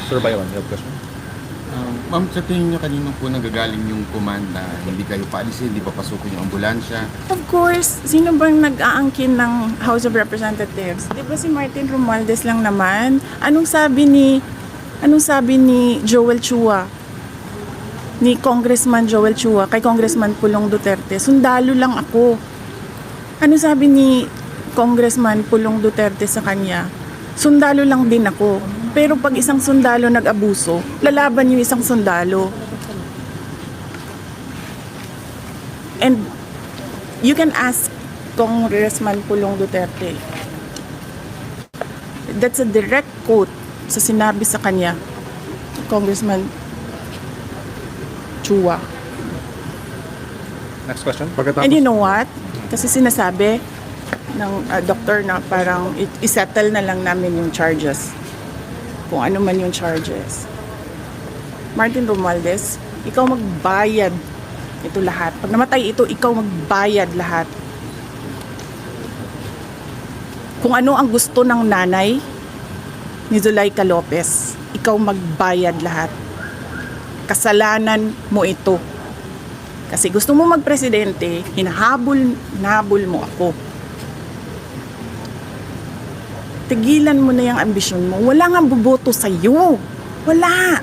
Sir Byron, you have a question? Ma'am, sa tingin niyo kanino po nagagaling yung command na hindi kayo paalisin, hindi papasukin yung ambulansya? Of course, sino bang nag-aangkin ng House of Representatives? Di ba si Martin Romualdez lang naman? Anong sabi ni Joel Chua? Ni Congressman Joel Chua kay Congressman Pulong Duterte? Sundalo lang ako. Ano sabi ni Congressman Pulong Duterte sa kanya? Sundalo lang din ako. Pero pag isang sundalo nag-abuso, lalaban yung isang sundalo. And you can ask Congressman Pulong Duterte. That's a direct quote sa sinabi sa kanya, Congressman Chua. Next question. And you know what? Kasi sinasabi ng doktor na parang isettle na lang namin yung charges. Kung ano man yung charges. Martin Romualdez, ikaw magbayad ito lahat. Pag namatay ito, ikaw magbayad lahat. Kung ano ang gusto ng nanay ni Zuleika Lopez, ikaw magbayad lahat. Kasalanan mo ito. Kasi gusto mo magpresidente, hinahabol mo ako. Tigilan mo na yung ambisyon mo. Wala nga boboto sa'yo. Wala.